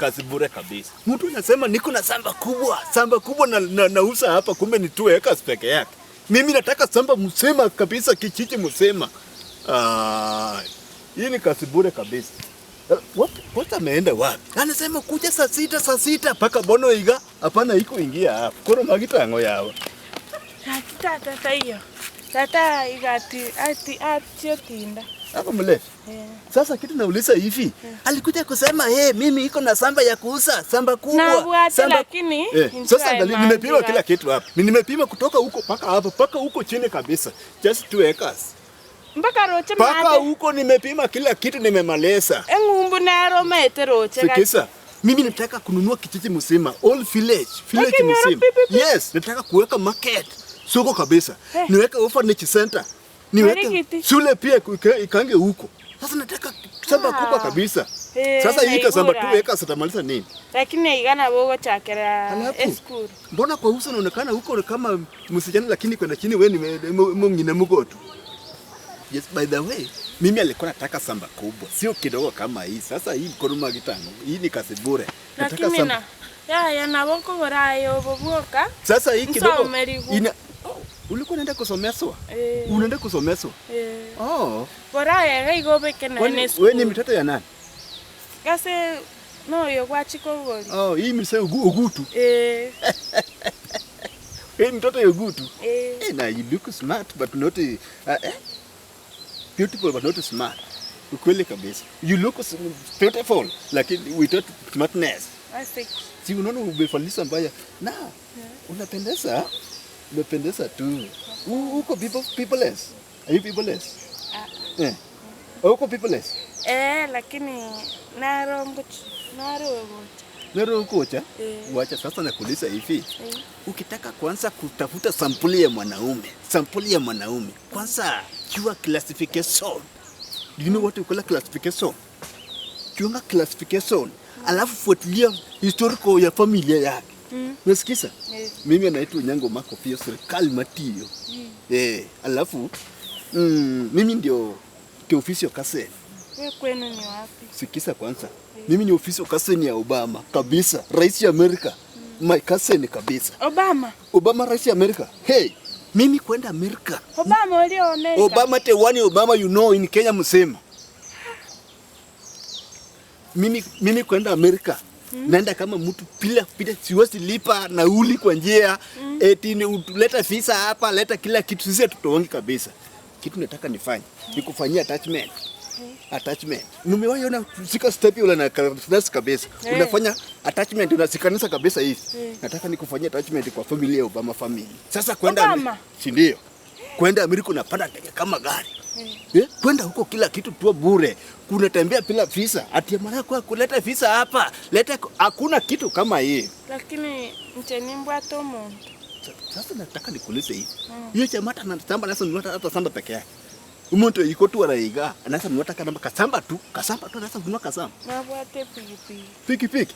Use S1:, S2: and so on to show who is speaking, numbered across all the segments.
S1: kazi bure kabisa. Mtu anasema niko na shamba kubwa na nauza hapa, kumbe ni 2 acres peke yake. Mimi nataka shamba msema kabisa, kijiji msema. Hii ni kazi bure kabisa. Wapi ameenda wapi? Anasema kuja saa sita paka bono iga. Hapana iko ingia hapa. Kono magitango yao.
S2: Tata hiyo. Tata igati ati tinda.
S1: Hapo mle. Sasa kitu nauliza hivi, alikuja kusema mimi iko na shamba ya kuuza, shamba kubwa.
S2: Shamba lakini
S1: sasa angalia, nimepima kila kitu hapa. Nimepima kutoka huko paka hapa, paka huko chini kabisa. Just 2 acres.
S2: Mpaka roche
S1: mate. Paka huko nimepima kila kitu, nimemaliza.
S2: Ngumbu na roche roche.
S1: Sikisa. Mimi nataka kununua kijiji mzima, all village mzima. Yes, nataka kuweka market. Soko kabisa. Niweka orphanage center. Niweke shule pia ikange huko. Sasa nataka shamba kubwa kabisa. Sasa hii shamba 2 acres tutamaliza nini?
S2: Lakini igana bogo chakera school.
S1: Mbona kwa uso unaonekana huko kama msijana, lakini kwenda chini wewe ni Mong'ina Mogotu. Yes, by the way, mimi alikuwa nataka shamba kubwa, sio kidogo kama hii. Sasa hii mkono gitano. Hii ni kazi bure.
S2: Nataka shamba. Ya na boko gorayo boboka.
S1: Sasa hii kidogo. Ulikuwa unaenda kusomeswa? Unaenda kusomeswa?
S2: Bora ya higo beke na nesu.
S1: Wewe ni mtoto ya nani?
S2: Kase no yo kwa chiko goli.
S1: Hii mse Ogutu. Hii mtoto ya Ogutu. Na you look smart but not beautiful but not smart. Ukweli kabisa. You look beautiful lakini without smartness.
S2: I think.
S1: Si unaona umefalisa mbaya. Na unapendeza. Umependeza tu. Uko peopleless. Are you peopleless? Uko peopleless?
S2: Lakini naro
S1: kocha. Wacha sasa nakuuliza hivi. Ukitaka kwanza kutafuta sampuli ya mwanaume. Kwanza jua classification. Do you know what you call classification? Jua classification. Alafu fuatilia historical ya familia yake. Unasikiza? Mimi naitwa Makopiyo serikali Matiyo. Alafu mimi ndio ofisi ya cousin.
S2: Wewe kwenu ni wapi?
S1: Sikiza kwanza. Mimi ni ofisi ya cousin ya Obama kabisa, rais ya Amerika. My cousin kabisa. Obama rais ya Amerika. Mimi kwenda Amerika.
S2: Obama walio Amerika.
S1: Obama you know in Kenya msema. Mimi kwenda Amerika. Naenda kama mtu pila siwezi lipa nauli kwa njia eti leta visa hapa, leta kila kitu, sisi tutoongi kabisa. Kitu nataka nifanye ni kufanyia attachment. Nimewahi ona sika step yule na karatasi kabisa. Unafanya attachment unasikanisha kabisa hivi. Nataka nikufanyia attachment kwa familia ya Obama family. Sasa kwenda si ndio? Kwenda Amerika unapanda ndege kama gari. Kwenda huko kila kitu tu bure. Kunatembea bila visa. Ati mara kwa kuleta visa hapa. Hakuna kitu kama hii.
S2: Lakini mcheni mbwato muntu.
S1: Sasa nataka nikuulize hivi. Hiyo chamata na shamba nasa nunua hata shamba peke yake. Umuntu yuko tu araiga, anasa nunua hata kama kasamba tu anasa nunua kasamba.
S2: Na bwate
S1: Piki.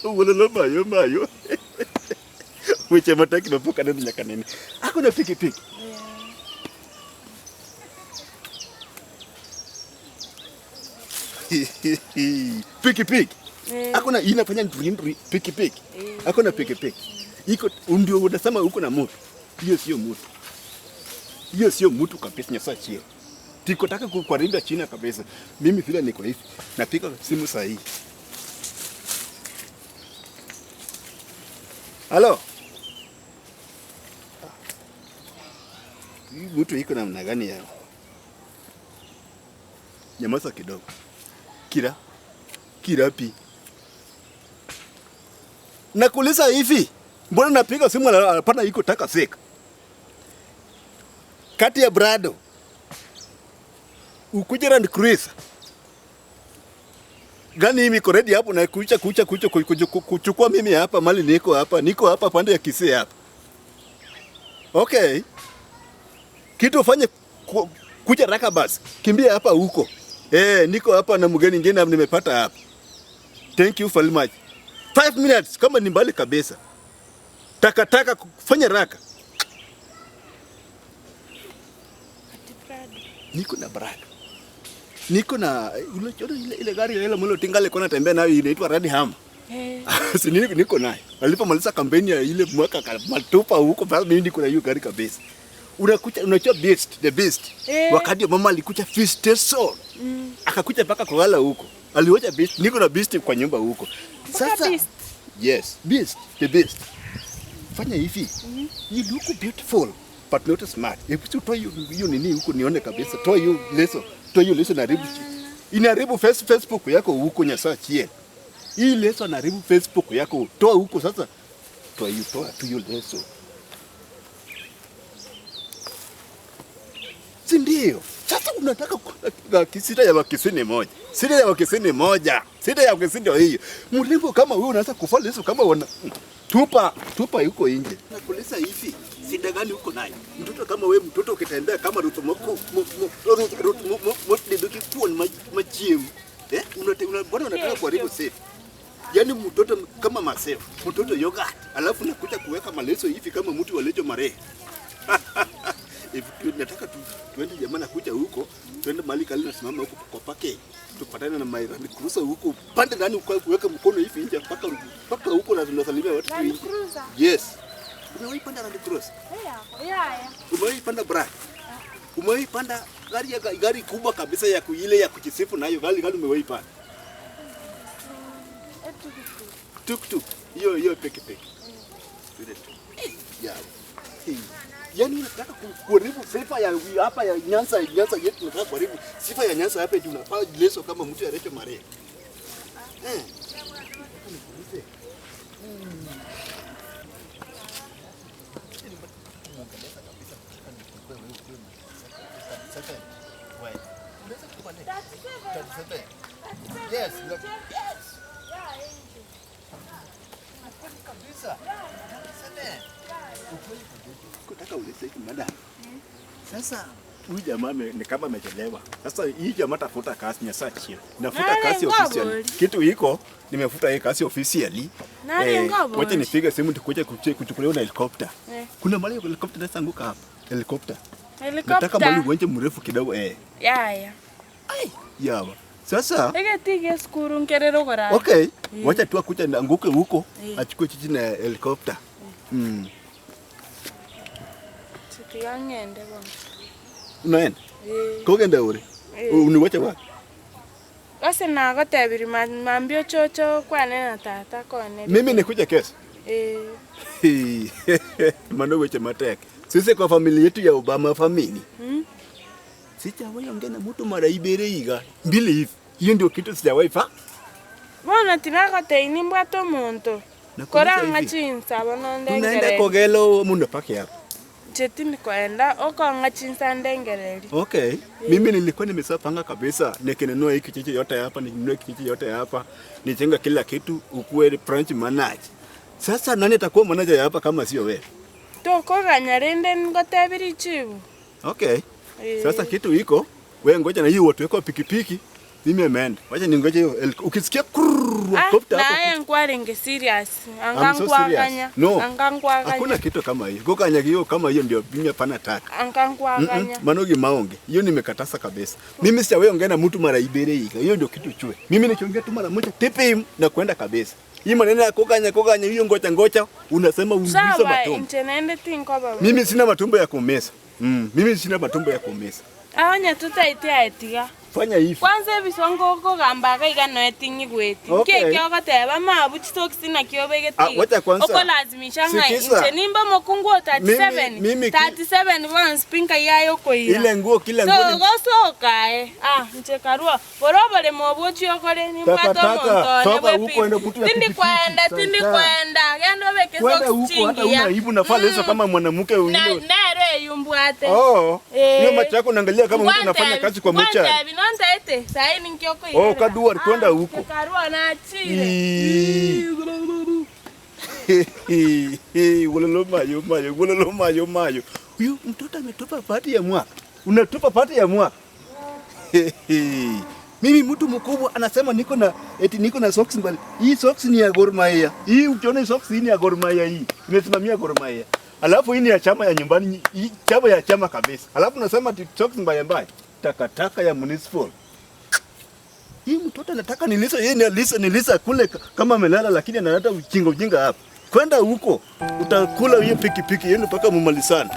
S1: Wala mayo. Wewe mataki mapoka ndio nyakanene. Hakuna piki. Piki. Hakuna inafanya nduri piki. Hakuna piki. Iko ndio unasema huko na moto. Hiyo sio mtu kabisa nyasa chie. Tiko taka kuarinda China kabisa. Mimi vile niko hivi. Napiga simu saa hii. Halo. Hii mtu iko namna gani yao? Nyamaza kidogo. Kirapi. Nakuuliza hivi. Mbona napiga simu anapata iko taka seka? Kati ya Brado. Ukuje and Chris. Gani mimi ko ready hapo na kuchukua mimi hapa mali niko hapa pande ya Kisii hapa. Okay. Kitu ufanye kuja raka basi. Kimbia hapa huko. Niko hapa na mgeni ngine nimepata hapa. Thank you very much. 5 minutes kama ni mbali kabisa. Taka kufanya raka. Niko na Brado. niko na ile gari ile mlo tingale kona tembea nayo inaitwa Red Ham. Si niko nayo. Alipomaliza kampeni ya ile mwaka matupa huko basi mimi niko na hiyo gari kabisa. Unakuja the best. Wakati mama alikuja Fish Soul. Akakuja paka kulala huko. Aliwacha beast, niko na beast kwa nyumba huko. Sasa yes, beast, the best. Fanya hivi. You look beautiful but not smart. Hebu toa hiyo nini huko nione kabisa. Toa hiyo leso na ribu. Inaribu Facebook yako huko nyasa chie. Hii leso na ribu Facebook yako. Toa huko sasa. Toa hiyo leso. Si ndio? Sasa unataka kisita ya wakisini moja. Sita ya wakisini moja. Sita ya wakisini hiyo. Mrembo kama wewe unaanza kufanya leso kama wana tupa yuko nje. Nakuuliza hivi, shida gani uko nayo? Mtoto kama wewe, mtoto ukitembea kama Ruto moko didoki tuon machim. Bwana unataka kuharibu safe. Yaani mtoto kama masef, mtoto yoga, alafu nakuja kuweka maleso hivi kama mtu walejo mare. Nataka tuende jamani kuja huko, tuende mahali kali na simama huko kwa pake. Tupatane na Mairani Cruza huko, pande ndani kuweka mkono hivi nje paka huko na tunasalimia watu wengi. Yes. Umewahi panda Land Cruiser? Yeah. Umewahi panda Bwari? Umewahi panda gari kubwa kabisa ya kuile ya kujisifu nayo gari umewahi panda? Tuk. Hiyo peke. Ile tu. Yeah. Yaani nataka kuharibu sifa ya hapa ya Nyanza yetu, nataka kuharibu sifa ya Nyanza hapa juu unafaa leso kama mtu ya Recho Mare. Yes. Kutaka ulise hiki madam. Sasa huyu jamaa ni kama amechelewa. Sasa hii jamaa tafuta kazi nyasa chini. Nafuta kazi officially. Kitu iko nimefuta hii kazi officially. Wacha nipige simu tukuje kuchukuliwa na helicopter. Kuna mali helicopter inaweza anguka hapa. Helicopter. Nataka mali uwanje mrefu kidogo
S2: Yeah.
S1: Ai, yawa. Sasa
S2: tige skuru nkerero gora.
S1: Okay. Wacha tu akuja anguke huko achukue chichi na helicopter. Ngende bwana. Unaenda? Kogenda uri? Uniwacha wapi?
S2: Basi na gotebiri mambio chocho kwane na tata kone.
S1: Mimi nikuja kesho. Mano weche matek. Sisi kwa familia yetu ya Obama family. Sijawahi ongea na mtu mara ibere higa. Mbili hivi. Hiyo ndio kitu sijawahi fa.
S2: Bona tinaka teini mbwato monto. Kora ngachinsa bononde.
S1: Tunaenda kogelo mundo pake hapo.
S2: Chetini kwenda ngachinsa ndengereri.
S1: Okay. Mimi nilikuwa nimesapanga kabisa nikinunua hiki kijiji yote hapa, ninunue kijiji yote hapa, nijenga kila kitu ukuwe branch manager. Sasa nani atakuwa manager hapa kama sio wewe?
S2: Toko ganyarende ngotebiri chibu.
S1: Okay. Sasa kitu iko, wewe ngoja na hiyo watu wako pikipiki, mimi ameenda. Wacha ningoje hiyo. Ukisikia helicopter hapo.
S2: Na ngware nge serious. Angangwaganya. Angangwaganya.
S1: Hakuna kitu kama hiyo. Gokanya hiyo kama hiyo ndio mimi pana taka.
S2: Angangwaganya.
S1: Manogi maonge. Hiyo nimekatasa kabisa. Mimi sijawahi ongea na mtu mara ibere hii. Hiyo ndio kitu chue. Mimi nikiongea tu mara moja tipi na kwenda kabisa. Hii maneno ya koganya hiyo ngocha unasema unguza matumbo.
S2: Sawa, intenende tinko baba.
S1: Mimi sina matumbo ya kumesa. Mimi sina matumbo ya kumesa.
S2: Awanya tutaitia etiga.
S1: Fanya hivi.
S2: Kwanza bisongo ko gamba ga no etingi gweti. Keke okateba mabuchi toksi na kiobege tiga.
S1: Wacha kwanza.
S2: Oko lazimisha ngai intenimba mokungu 37. 37 bwana spinka yayo ko ira.
S1: Ile nguo kila nguo.
S2: So gosoka nchekarua. Borobole mobuchi okore ni mbato monto.
S1: Toka huko enda kutu ya.
S2: Tindi kwenda. Gendo beke soksi chingi.
S1: Hata una aibu na fale hizo kama mwanamke wengine.
S2: Nare yumbwate.
S1: Hiyo macho yako unaangalia kama mtu anafanya kazi kwa mcha.
S2: Nonta ete, sai ninkioko ira.
S1: Kadua kwenda huko.
S2: Karua na chile.
S1: Wololo mayo. Huyu mtoto ametopa pati ya mwaka. Unatopa pati ya mwaka. Mimi mtu mkubwa anasema niko na socks mbali. Hii socks ni ya Gor Mahia. Hii ukiona socks hii ni ya Gor Mahia hii. Imesimamia Gor Mahia. Alafu hii ni ya chama ya nyumbani, hii chama ya chama kabisa. Alafu nasema socks mbaya. Takataka ya municipal. Hii mtoto anataka nilisa kule kama amelala, lakini analeta ujinga hapa. Kwenda huko utakula hiyo pikipiki yenu mpaka mumalizane.